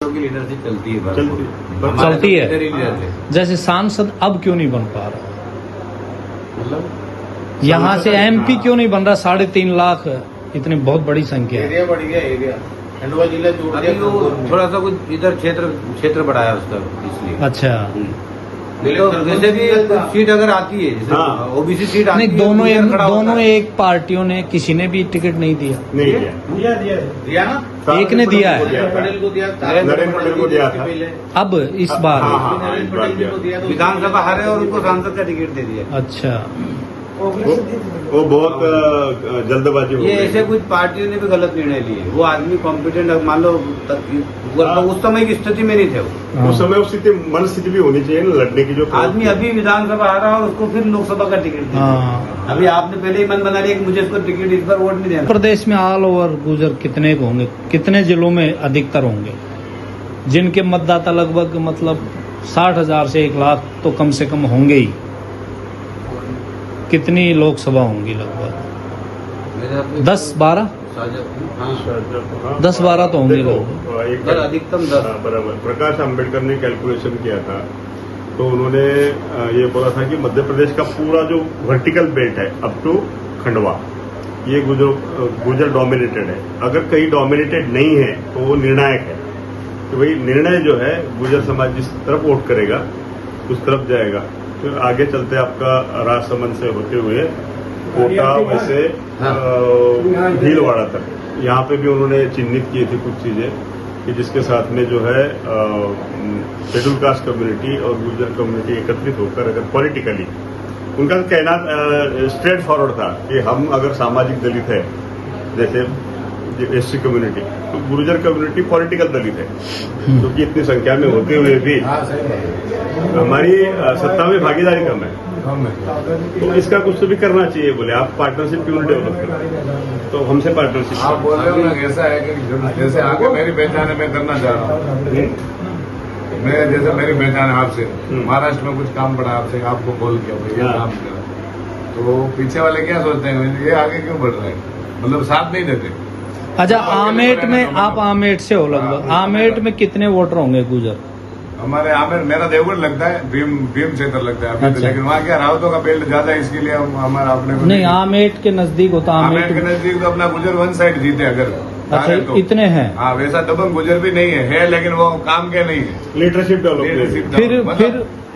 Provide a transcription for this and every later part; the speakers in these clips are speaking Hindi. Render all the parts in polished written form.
की लीडरशिप चलती है, चलती है। जैसे सांसद अब क्यों नहीं बन पा रहा, मतलब यहाँ से एमपी क्यों नहीं बन रहा? 3.5 लाख इतनी बहुत बड़ी संख्या है। एरिया बढ़ गया, एरिया खंडवा जिला जोड़ अभी दिया। वो थोड़ा सा कुछ इधर क्षेत्र बढ़ाया उसका, इसलिए। अच्छा, तो वैसे भी सीट अगर आती है, जैसे ओबीसी सीट आती नहीं, है, दोनों तो इधर खड़ा होता दोनों है। एक पार्टियों ने, किसी ने भी टिकट नहीं दिया। नहीं दिया। दिया ना, एक ने दिया है। नरेंद्र पटेल को दिया, नरेंद्र पटेल को दिया था। पहले अब इस बार नरेंद्र पटेल जी को दिया, तो विधानसभा हारे और उनको सांसद का टिकट दे दिया। अच्छा, वो बहुत जल्दबाजी हो ये गई। ऐसे कुछ पार्टियों ने भी गलत निर्णय लिए। वो आदमी कॉम्पिटेंट, मान लो उस समय की स्थिति में नहीं थे वो। उस समय उस स्थिति मन स्थिति भी होनी चाहिए ना लड़ने की, जो आदमी अभी विधानसभा आ रहा है और उसको फिर लोकसभा का टिकट दे दिया। हाँ। अभी आपने पहले ही मन बना लिया कि मुझे इसको टिकट, इस बार वोट नहीं देना। प्रदेश में ऑल ओवर गुजर कितने को होंगे, कितने जिलों में अधिकतर होंगे जिनके मतदाता लगभग मतलब 60,000 से 1 लाख तो कम से कम होंगे ही? कितनी लोकसभा होंगी? लगभग 10-12, 10-12 तो होंगे लोग। अधिकतम 10। बराबर। प्रकाश आंबेडकर ने कैलकुलेशन किया था, तो उन्होंने ये बोला था कि मध्य प्रदेश का पूरा जो वर्टिकल बेल्ट है अप टू खंडवा, ये गुजर डोमिनेटेड है। अगर कहीं डोमिनेटेड नहीं है तो वो निर्णायक है कि भाई निर्णय जो है गुजर समाज जिस तरफ वोट करेगा उस तरफ जाएगा। फिर आगे चलते आपका राजसमंद से होते हुए कोटा वैसे भीलवाड़ा तक, यहाँ पे भी उन्होंने चिन्हित की थी कुछ चीजें कि जिसके साथ में जो है शेड्यूल कास्ट कम्युनिटी और गुर्जर कम्युनिटी एकत्रित होकर अगर पॉलिटिकली, उनका कहना स्ट्रेट फॉरवर्ड था कि हम अगर सामाजिक दलित है, जैसे एससी कम्युनिटी, तो गुर्जर कम्युनिटी पॉलिटिकल दलित है, क्योंकि इतनी संख्या में होते हुए भी हमारी सत्ता में भागीदारी कम है। तो इसका कुछ तो भी करना चाहिए। बोले आप पार्टनरशिप क्यों डेवलप करें, तो हमसे पार्टनरशिप। आप बोल रहे हो ना, ऐसा है कि जैसे आगे मेरी पहचान है, मैं करना चाह रहा हूँ। मैं जैसे मेरी पहचान है आपसे, महाराष्ट्र में कुछ काम पड़ा आपसे, आपको बोल किया ये काम करा, तो पीछे वाले क्या सोचते हैं, ये आगे क्यों बढ़ रहे हैं, मतलब साथ नहीं देते। अच्छा, आमेट में, आप आमेट से हो लगभग, आमेट में कितने वोटर होंगे गुजर? हमारे आमेर, मेरा देवगढ़ लगता है, भीम क्षेत्र लगता है अभी। अच्छा। लेकिन वहाँ क्या रावतों का बेल्ट ज्यादा है, इसके लिए हमारा अपने को नहीं, आमेट के नजदीक होता, आमेर आमेट के नजदीक तो अपना गुजर वन साइड जीते अगर। अच्छा, तो इतने हैं। हाँ, वैसा दबंग गुजर भी नहीं है, लेकिन वो काम के नहीं है। लीडरशिप लीडरशिप डेवलप फिर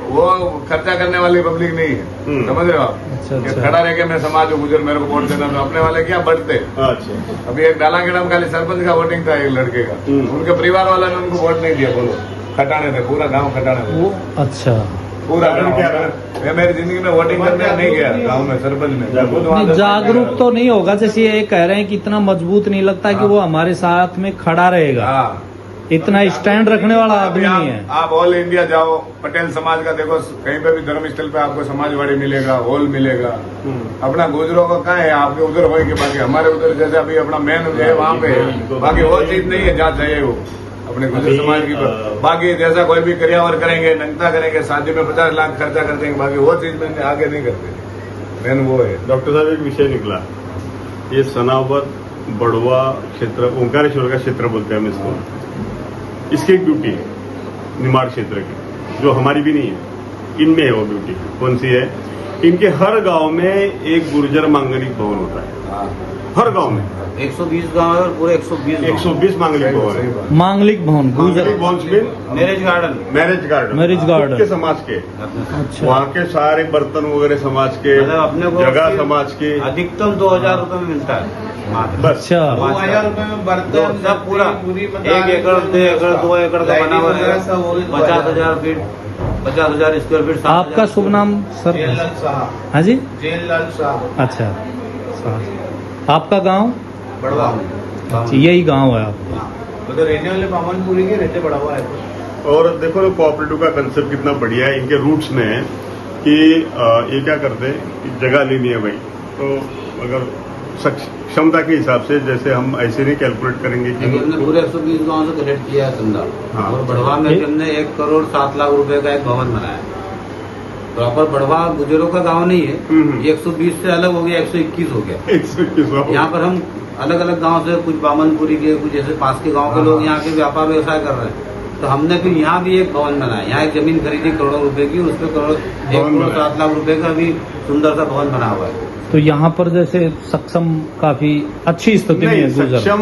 वो खर्चा करने वाली पब्लिक नहीं है, समझ रहे हो आप। अच्छा, कि अच्छा। खड़ा रह के मैं समाज हूँ, गुजर मेरे को वोट देना, तो अपने वाले क्या बढ़ते। अच्छा। अभी एक डालाखेड़ा में खाली सरपंच का वोटिंग था, एक लड़के का, उनके परिवार वाला ने उनको वोट नहीं दिया, बोलो खटाने थे, पूरा गाँव खटाने थे वो। अच्छा, पूरा गाँव। मैं मेरी जिंदगी में वोटिंग करने नहीं गया गाँव में, सरपंच में खुद वहाँ नहीं, जागरूक तो नहीं होगा। जैसे ये कह रहे हैं कि इतना मजबूत नहीं लगता कि वो हमारे साथ में खड़ा रहेगा, हाँ, इतना स्टैंड रखने वाला आदमी नहीं है। आप ऑल इंडिया जाओ, पटेल समाज का देखो, कहीं पे भी धर्म स्थल पे आपको समाजवाड़ी मिलेगा, हॉल मिलेगा। अपना गुजरों का कहाँ है, आपके उधर होएगी, बाकी हमारे उधर जैसे अभी अपना मेन जो है वहाँ पे है, बाकी वो चीज नहीं है जहाँ चाहिए वो अपने गुजर समाज की। बाकी जैसा कोई भी क्रियावर करेंगे, नंगता करेंगे, शादी में 50 लाख खर्चा कर देंगे, बाकी वो चीज में आगे नहीं करते। मेन वो है। डॉक्टर साहब, एक विषय निकला, ये सनावत बड़वा क्षेत्र, ओंकारेश्वर का क्षेत्र बोलते हैं हम इसको, इसकी एक ब्यूटी है निमाड़ क्षेत्र की, जो हमारी भी नहीं है, इनमें है वो ब्यूटी। कौन सी है? इनके हर गांव में एक गुर्जर मांगलिक भवन होता है, हर गांव में 120 गाँव है और पूरे 120 मांगलिक भवन है। मांगलिक भवन, गुजर मांगलिक भवन, मैरिज गार्डन, मैरिज गार्डन के समाज के, अच्छा, वहाँ के सारे बर्तन वगैरह समाज के, मतलब अपने को जगह समाज के, अधिकतम 2000 रुपए में मिलता है मात्र। बस। अच्छा, 2000 रुपए में बर्तन सब पूरा, 1 एकड़, 2 एकड़, 2 एकड़ का बना हुआ है, 50,000 फीट, 50,000 स्क्वायर फीट। आपका शुभ नाम सर? जेललाल साहब। हाँ जी, जेललाल साहब। अच्छा, आपका गांव? बड़वा। यही गांव है आपका? उधर रहने वाले पावनपुरी के रहते बड़ा हुआ है। और देखो ना कोऑपरेटिव का कंसेप्ट कितना बढ़िया है। इनके रूट्स में है कि ये क्या करते हैं कि जगह लेनी है भाई, तो अगर क्षमता के हिसाब से, जैसे हम ऐसे नहीं कैलकुलेट करेंगे कि हमने पूरे 120 गाँव से कलेक्ट किया है चंदा। हाँ। और बढ़वा में हमने 1 करोड़ 7 लाख रुपए का एक भवन बनाया है। प्रॉपर बढ़वा गुजरों का गांव नहीं है, ये 120 से अलग हो गया, 121 हो गया। 121 यहाँ पर हम अलग अलग गांव से, कुछ बामनपुरी के, कुछ ऐसे पास के गांव के लोग यहाँ के व्यापार व्यवसाय कर रहे हैं। तो हमने फिर यहाँ भी एक भवन बनाया। यहाँ एक जमीन खरीदी करोड़ों रुपए की, उस पर 1,07,00,000 रुपए का भी सुंदर सा भवन बना हुआ है। तो यहाँ पर जैसे सक्षम काफी अच्छी स्थिति में है नहीं, गुजर। सक्षम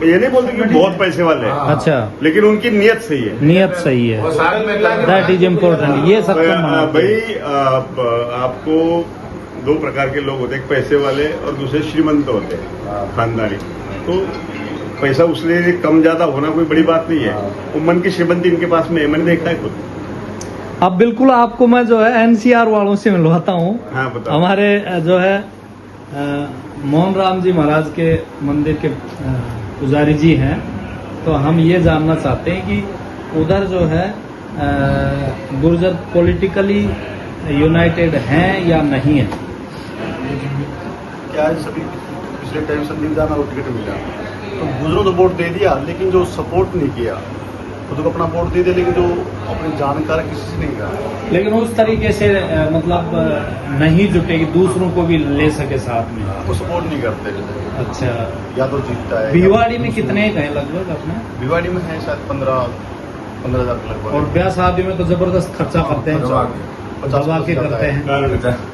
ये नहीं बोलते कि बहुत पैसे वाले हैं, अच्छा, लेकिन उनकी नीयत सही है। नियत सही है, और साथ में दैट इज इम्पोर्टेंट। ये सक्षम बनाते हैं। भाई आपको दो प्रकार के लोग होते हैं, एक पैसे वाले और दूसरे श्रीमंत होते हैं, खानदानी। तो पैसा उसलिए कम ज्यादा होना कोई बड़ी बात नहीं है, वो मन की श्रीमंती इनके पास में है, मैंने देखा है खुद। अब बिल्कुल आपको मैं जो है एनसीआर वालों से मिलवाता हूँ। हाँ, बताओ। हमारे जो है मोहन राम जी महाराज के मंदिर के पुजारी जी हैं, तो हम ये जानना चाहते हैं कि उधर जो है गुर्जर पॉलिटिकली यूनाइटेड हैं या नहीं है। क्या है, सभी पिछले टाइम संदीप जाना और टिकट मिला तो गुजरों तो वोट दे दिया, लेकिन जो सपोर्ट नहीं किया खुद को अपना वोट दे दिया, लेकिन जो अपनी जानकार किसी से नहीं कहा। लेकिन उस तरीके से मतलब नहीं जुटे कि दूसरों को भी ले सके साथ में। वो सपोर्ट नहीं करते। अच्छा, या तो जीतता है। भिवाड़ी में कितने गए लगभग अपने? भिवाड़ी में है शायद 15,000 के लगभग। और ब्याह शादी में तो जबरदस्त खर्चा करते हैं, 50 के करते हैं।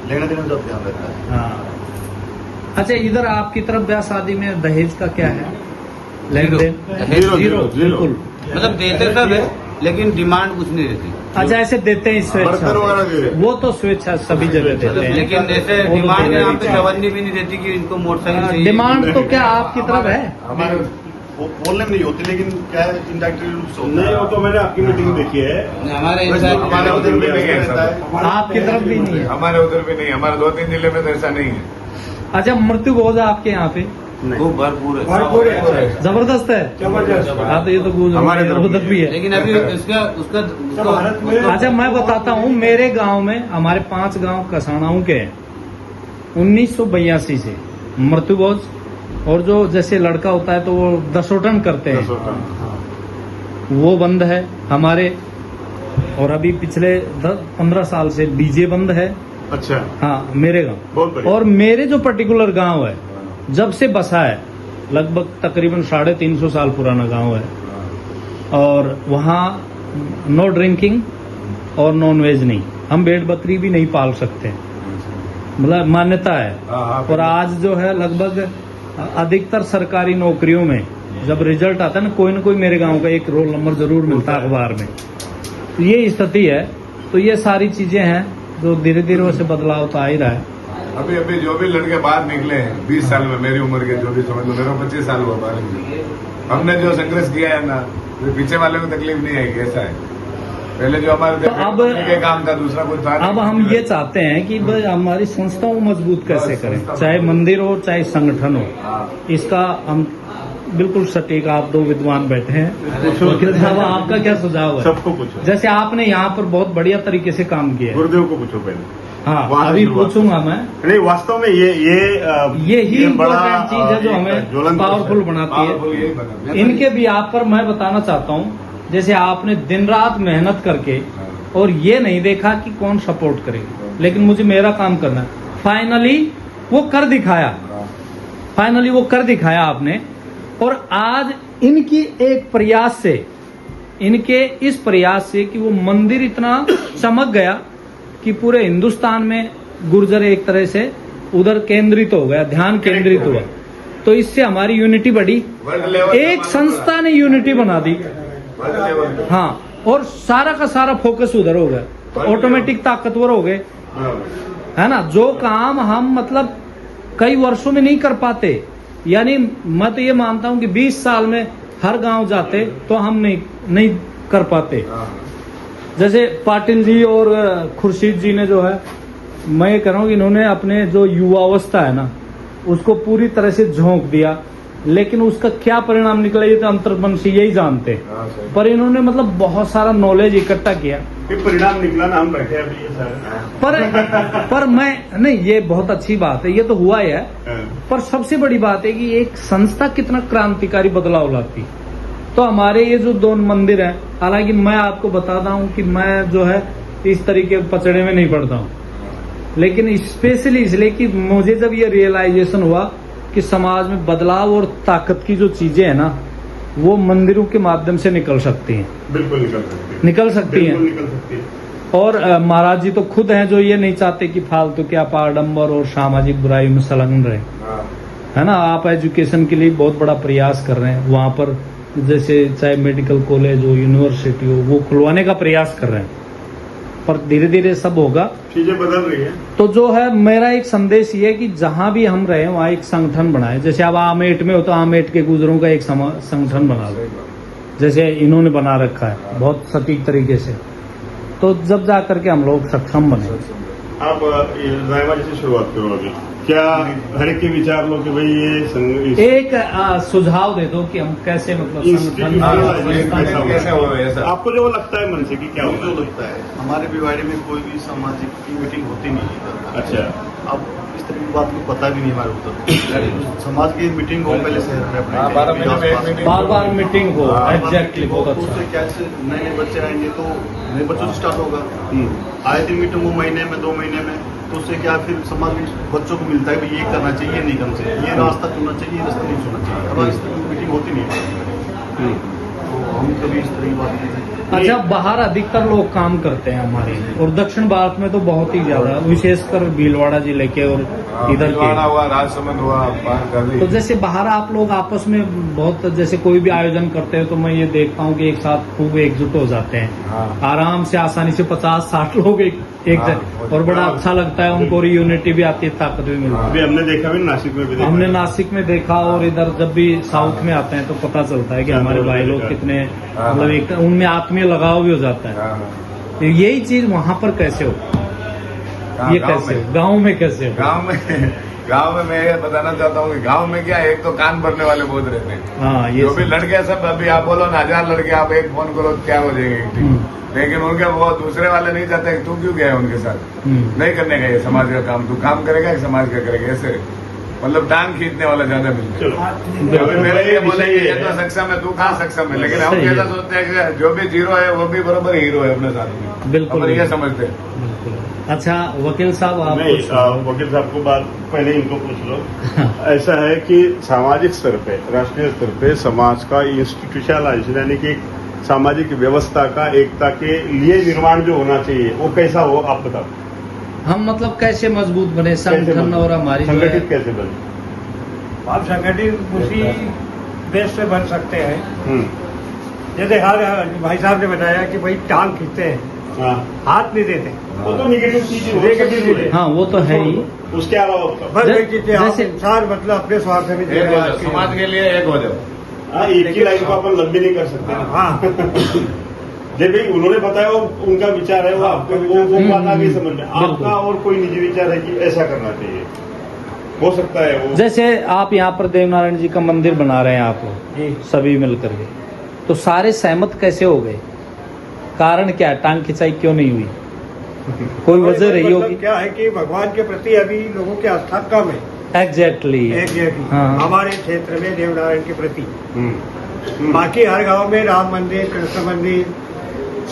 लेने देने में जो ध्यान रहता है। हाँ, अच्छा, इधर आपकी तरफ ब्याह शादी में दहेज का क्या है लेन देन? जीरो। बिल्कुल। मतलब देते सब है, लेकिन डिमांड कुछ नहीं रहती। अच्छा, ऐसे देते हैं स्वेच्छा बर्तन वगैरह दे से। रहे। वो तो स्वेच्छा सभी जगह देते हैं, लेकिन जैसे वो तो डिमांड देते यहाँ पे हैं। चवन्नी भी नहीं रहती कि इनको मोटरसाइकिल चाहिए। डिमांड तो क्या आपकी तरफ है? हमारे वो बोलने में नहीं होती, लेकिन क्या है इंडायरेक्टली रूप से होता नहीं, वो है। तो मैंने आपकी मीटिंग देखी है। हमारे हमारे उधर भी नहीं है सब। आपकी तरफ भी नहीं है? हमारे उधर भी नहीं, हमारे 2-3 जिले में तो ऐसा नहीं है। अच्छा, मृत्यु भोज आपके यहाँ पे खूब भरपूर है। जबरदस्त है। हाँ, तो ये तो हमारे तरफ उधर भी है। लेकिन अभी उसका अच्छा, मैं बताता हूँ, मेरे गांव में हमारे 5 गांव कसानाओं के हैं 1982 से मृत्यु भोज, और जो जैसे लड़का होता है तो वो दसोटन करते हैं, वो बंद है हमारे। और अभी पिछले 15 साल से डीजे बंद है। अच्छा, हाँ, मेरे गांव। बहुत बढ़िया। और मेरे जो पर्टिकुलर गांव है, जब से बसा है, लगभग तकरीबन 350 साल पुराना गांव है, और वहाँ नो ड्रिंकिंग और नॉन वेज नहीं, हम भेड़ बकरी भी नहीं पाल सकते, मतलब मान्यता है। और आज जो है लगभग अधिकतर सरकारी नौकरियों में जब रिजल्ट आता है ना, कोई मेरे गांव का एक रोल नंबर जरूर मिलता है अखबार में। तो ये स्थिति है। तो ये सारी चीजें हैं जो धीरे धीरे वैसे बदलाव तो आ ही रहा है। अभी जो भी लड़के बाहर निकले हैं 20 साल में, मेरी उम्र के जो भी समझ लो, मेरे 25 साल हुआ बाहर निकले, हमने जो संघर्ष किया है ना, तो पीछे वाले को तकलीफ नहीं आएगी। ऐसा है, पहले जो हमारे तो अब के काम था, दूसरा कुछ था। अब हम ये चाहते हैं कि भाई हमारी संस्थाओं को मजबूत कैसे करें, चाहे मंदिर हो चाहे संगठन हो। इसका हम बिल्कुल सटीक, आप 2 विद्वान बैठे हैं, अब आपका क्या सुझाव है? सबको पूछो। जैसे आपने यहाँ पर बहुत बढ़िया तरीके से काम किया है। गुरुदेव को पूछो पहले। हाँ, वहाँ से अभी शुरुआत। पूछूंगा मैं। नहीं, वास्तव में यही इम्पोर्टेंट चीज है जो हमें ज्वलंत पावरफुल बनाती यही बना। है। इनके भी आप पर मैं बताना चाहता हूँ, जैसे आपने दिन रात मेहनत करके, और ये नहीं देखा कि कौन सपोर्ट करेगा, लेकिन मुझे मेरा काम करना है। फाइनली वो कर दिखाया आपने। और आज इनकी एक प्रयास से, इनके इस प्रयास से कि वो मंदिर इतना चमक गया कि पूरे हिंदुस्तान में गुर्जर एक तरह से उधर केंद्रित हो गया, ध्यान केंद्रित हुआ। तो इससे हमारी यूनिटी बढ़ी, एक संस्था ने यूनिटी बना दी। हाँ, और सारा का सारा फोकस उधर हो गया, तो ऑटोमेटिक ताकतवर हो गए, है ना। जो काम हम मतलब कई वर्षों में नहीं कर पाते, यानी मैं तो ये मानता हूं कि 20 साल में हर गांव जाते तो हम नहीं कर पाते। जैसे पाटिल जी और खुर्शीद जी ने जो है, मैं ये कह रहा हूँ कि इन्होंने अपने जो युवावस्था है ना, उसको पूरी तरह से झोंक दिया, लेकिन उसका क्या परिणाम निकला ये तो अंतर्मन से यही जानते। पर इन्होंने मतलब बहुत सारा नॉलेज इकट्ठा किया, परिणाम निकला ना, हम बैठे अभी ये सारे। पर मैं नहीं, ये बहुत अच्छी बात है, ये तो हुआ ही है। पर सबसे बड़ी बात है कि एक संस्था कितना क्रांतिकारी बदलाव लाती। तो हमारे ये जो 2 मंदिर हैं, हालांकि मैं आपको बताता हूँ कि मैं जो है इस तरीके पचड़े में नहीं पड़ता हूँ, लेकिन स्पेशली इसलिए कि मुझे जब ये रियलाइजेशन हुआ कि समाज में बदलाव और ताकत की जो चीजें है ना, वो मंदिरों के माध्यम से निकल सकती हैं, बिल्कुल निकल सकती है, निकल सकती हैं। बिल्कुल निकल सकती है। और महाराज जी तो खुद हैं जो ये नहीं चाहते कि फालतू के आप आडंबर और सामाजिक बुराई में संलग्न रहे, हाँ। है ना। आप एजुकेशन के लिए बहुत बड़ा प्रयास कर रहे हैं, वहां पर जैसे चाहे मेडिकल कॉलेज हो, यूनिवर्सिटी हो, वो खुलवाने का प्रयास कर रहे हैं, पर धीरे धीरे सब होगा। चीजें बदल रही है। तो जो है मेरा एक संदेश ये है कि जहां भी हम रहे वहां एक संगठन बनाए। जैसे अब आमेट में हो तो आमेट के गुजरों का एक संगठन बना लो, जैसे इन्होंने बना रखा है बहुत सटीक तरीके से, तो जब जा करके हम लोग सक्षम बने। आप रायमा जी से शुरुआत करो अभी। क्या हर एक के विचार लो कि भाई ये एक सुझाव दे दो कि हम कैसे मतलब कैसे हो ऐसा आपको जो लगता है मन से कि क्या मुझे होगा? लगता है हमारे भिवाड़ी में कोई भी सामाजिक की मीटिंग होती नहीं है। अच्छा, अब इस तरह की बात को पता भी नहीं हमारे उधर। समाज की मीटिंग हो पहले शहर में अपने 12 महीने में एक मीटिंग बार बार मीटिंग हो, एग्जैक्टली, बहुत तो उससे अच्छा। क्या से नए बच्चे आएंगे तो नए बच्चों से स्टार्ट होगा। आए दिन मीटिंग हो महीने में 2 महीने में, तो उससे क्या फिर समाज में बच्चों को मिलता है कि ये करना चाहिए, ये नहीं करना चाहिए, ये रास्ता चुनना चाहिए, ये रास्ता नहीं चुनना चाहिए। अब इस तरह की मीटिंग होती नहीं है, तो हम कभी इस तरह की बात नहीं करते। अच्छा, बाहर अधिकतर लोग काम करते हैं हमारे, और दक्षिण भारत में तो बहुत ही ज्यादा, विशेषकर भीलवाड़ा जिले के और इधर भीलवाड़ा के। हुआ, राजसमंद हुआ, बाहर कर दी। तो जैसे बाहर आप लोग आपस में बहुत, जैसे कोई भी आयोजन करते हैं तो मैं ये देखता हूँ कि एक साथ खूब एकजुट हो जाते हैं, हाँ। आराम से आसानी से 50-60 लोग एक हाँ, और बड़ा अच्छा लगता है उनको, यूनिटी भी आती है, ताकत भी मिलती है। अभी हमने देखा भी नासिक में भी देखा। हमने नासिक में देखा, और इधर जब भी साउथ में आते हैं तो पता चलता है कि हमारे भाई लोग कितने, हाँ। मतलब एक उनमें आत्मीय लगाव भी हो जाता है। हाँ, तो यही चीज वहां पर कैसे हो, हाँ, ये गाँव कैसे में। हो, गाँव में कैसे हो? गांव में मैं ये बताना चाहता हूँ कि गांव में क्या है, एक तो कान भरने वाले बहुत रहते हैं। हाँ, ये जो भी लड़के सब, अभी आप बोलो ना 1000 लड़के, आप एक फोन करो क्या हो जाएंगे एक टीम। लेकिन उनके वो दूसरे वाले नहीं चाहते तू क्यों गया उनके साथ, नहीं करने का ये समाज का काम, तू काम करेगा कि समाज का करेगा, ऐसे मतलब टांग खींचने वाला ज्यादा मिलता है। अभी मेरे लिए बोले ये तो सक्षम है, तू कहाँ सक्षम है, लेकिन हम सही है। कैसा सोचते हैं कि जो भी जीरो है वो भी बराबर हीरो है अपने साथ में, बिल्कुल, अपन ये बिल्कुल। समझते हैं। बिल्कुल। अच्छा वकील साहब, आप नहीं, कुछ- वकील साहब को बात पहले इनको पूछ लो। ऐसा है कि सामाजिक स्तर पे, राष्ट्रीय स्तर पे समाज का इंस्टीट्यूशनलाइजेशन यानी कि सामाजिक व्यवस्था का एकता के लिए निर्माण जो होना चाहिए वो कैसा हो, आप बताओ। हम मतलब कैसे मजबूत बने कैसे संगठन, बने? और हमारी जो है- संगठित कैसे बने? आप संगठित उसी देश से बन सकते हैं, हम्म, जैसे हर भाई साहब ने बताया कि भाई टांग खींचते हैं, हाँ, हाथ नहीं देते, वो तो निगेटिव चीज है, Negative चीज है। हाँ, वो तो है ही। उसके अलावा बताओ। बस जै- वही चीजें आप जैसे- इंसान मतलब अपने स्वार्थ में एक हो जाओ, समाज के लिए एक हो जाओ। हाँ, एक ही लाइन को अपन लंबी नहीं कर सकते। हाँ जब भाई उन्होंने बताया वो उनका विचार है, वो आपको वो बात आ गई समझ में। बिल्कुल। आपका और कोई निजी विचार है कि ऐसा करना चाहिए, हो सकता है वो। जैसे आप यहाँ पर देवनारायण जी का मंदिर बना रहे हैं आप लोग जी, सभी मिलकर के, तो सारे सहमत कैसे हो गए? कारण क्या है, टांग खिंचाई क्यों नहीं हुई? कोई वजह रही मतलब होगी। क्या है कि भगवान के प्रति अभी लोगों की आस्था कम है, एग्जैक्टली। एग्जैक्टली हाँ। हमारे क्षेत्र में देवनारायण के प्रति। हम्म, बाकी हर गांव में राम मंदिर, कृष्ण मंदिर,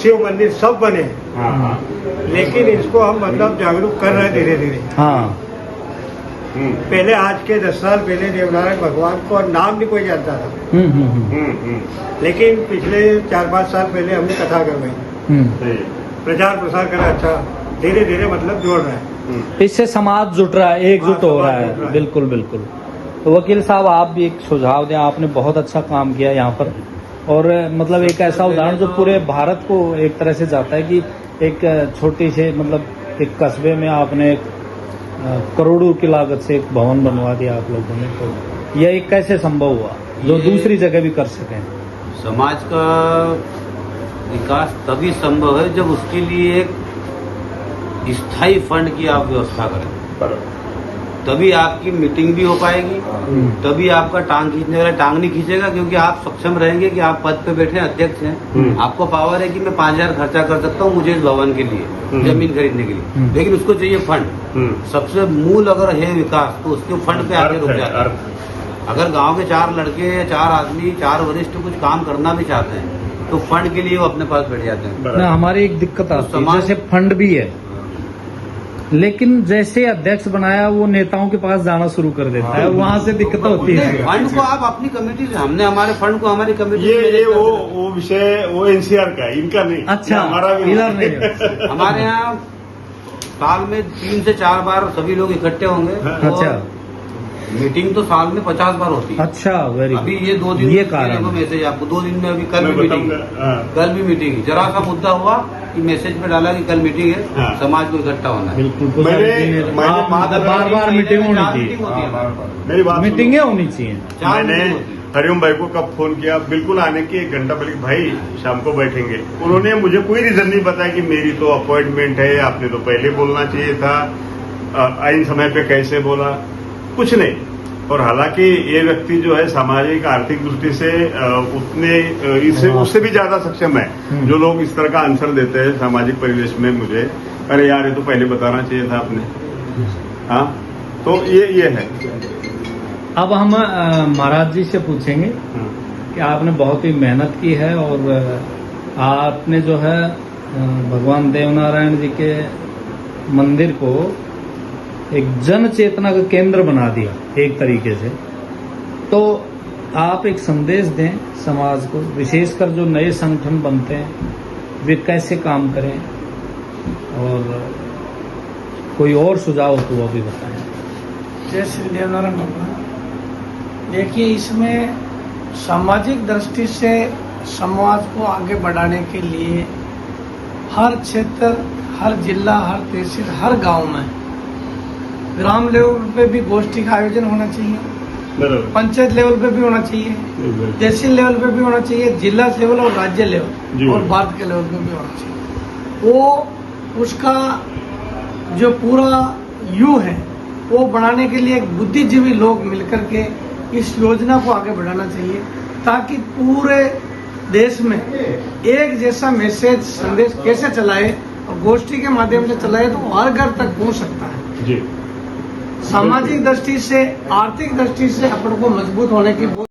शिव मंदिर सब बने हैं, हाँ, हाँ, लेकिन इसको हम मतलब जागरूक कर रहे हैं धीरे धीरे। हाँ, पहले आज के 10 साल पहले देवनारायण भगवान को नाम भी कोई जानता था, लेकिन पिछले 4-5 साल पहले हमने कथा करवाई, सही, प्रचार प्रसार करा, अच्छा धीरे धीरे मतलब जोड़ रहा है। इससे समाज जुट रहा है, एकजुट हाँ, हो रहा समाज जुट रहा है। है। बिल्कुल बिल्कुल। तो वकील साहब, आप भी एक सुझाव दें, आपने बहुत अच्छा काम किया यहाँ पर, और मतलब एक ऐसा उदाहरण जो पूरे भारत को एक तरह से जाता है कि एक छोटी से मतलब एक कस्बे में आपने करोड़ों की लागत से एक भवन बनवा दिया आप लोगों ने, तो यह एक कैसे संभव हुआ जो ये- दूसरी जगह भी कर सकें? समाज का विकास तभी संभव है जब उसके लिए एक स्थायी फंड की आप व्यवस्था करें, बराबर। तभी आपकी मीटिंग भी हो पाएगी, तभी आपका टांग खींचने वाला टांग नहीं खींचेगा, क्योंकि आप सक्षम रहेंगे कि आप पद पे बैठे हैं, अध्यक्ष हैं, आपको पावर है कि मैं 5000 खर्चा कर सकता हूँ मुझे इस भवन के लिए, जमीन खरीदने के लिए, लेकिन उसको चाहिए फंड। सबसे मूल अगर है विकास तो उसके फंड पे आगे रुक जाता है। अगर गांव के 4 लड़के, 4 आदमी, 4 वरिष्ठ कुछ काम करना भी चाहते हैं तो फंड के लिए वो अपने पास बैठ जाते हैं। ना, हमारी एक दिक्कत आती है, समाज- जैसे फंड भी है, लेकिन जैसे अध्यक्ष बनाया वो नेताओं के पास जाना शुरू कर देता है, वहां से दिक्कत होती नहीं, है। फंड को आप अपनी कमेटी से, हमने हमारे फंड को हमारी कमेटी ये से वो विषय वो एनसीआर का है, इनका नहीं। अच्छा, ये हमारा भी इधर नहीं। नहीं। हमारे यहाँ साल में 3 से 4 बार सभी लोग इकट्ठे होंगे। अच्छा। और मीटिंग तो साल में 50 बार होती है। अच्छा, वेरी अभी ये 2 दिन ये कारण है। मैसेज आपको 2 दिन में, अभी कल मैं भी मीटिंग, बताऊंगा, हाँ। कल भी मीटिंग है। जरा सा मुद्दा हुआ कि मैसेज में डाला कि कल मीटिंग है, हाँ। समाज को इकट्ठा होना है। बिल्कुल। मैंने बार बार मीटिंग होनी चाहिए, मेरी बात सुनो। मीटिंगें होनी चाहिए। मैंने हरिओम भाई को कब फोन किया, बिल्कुल आने की 1 घंटा पहले, भाई शाम को बैठेंगे। उन्होंने मुझे कोई रीजन नहीं बताया कि मेरी तो अपॉइंटमेंट है, आपने तो पहले बोलना चाहिए था, आइन समय पे कैसे बोला, कुछ नहीं। और हालांकि ये व्यक्ति जो है सामाजिक आर्थिक दृष्टि से उतने इससे उससे भी ज्यादा सक्षम है। जो लोग इस तरह का आंसर देते हैं सामाजिक परिवेश में, मुझे अरे यार ये तो पहले बताना चाहिए था आपने। हाँ, तो ये है। अब हम महाराज जी से पूछेंगे कि आपने बहुत ही मेहनत की है और आपने जो है भगवान देवनारायण जी के मंदिर को एक जन चेतना का केंद्र बना दिया एक तरीके से। तो आप एक संदेश दें समाज को, विशेषकर जो नए संगठन बनते हैं वे कैसे काम करें, और कोई और सुझाव हो तो वो भी बताएं। जय श्री देवनारायण भगवान। देखिए, इसमें सामाजिक दृष्टि से समाज को आगे बढ़ाने के लिए हर क्षेत्र, हर जिला, हर तहसील, हर गांव में ग्राम लेवल पे भी गोष्ठी का आयोजन होना चाहिए, पंचायत लेवल पे भी होना चाहिए, तहसील लेवल पे भी होना चाहिए, जिला लेवल और राज्य लेवल और भारत के लेवल पे भी होना चाहिए। वो उसका जो पूरा यू है वो बनाने के लिए एक बुद्धिजीवी लोग मिलकर के इस योजना को आगे बढ़ाना चाहिए, ताकि पूरे देश में एक जैसा मैसेज संदेश कैसे चलाए और गोष्ठी के माध्यम से चलाए तो हर घर तक पहुंच सकता है। जी। सामाजिक दृष्टि से, आर्थिक दृष्टि से अपन को मजबूत होने की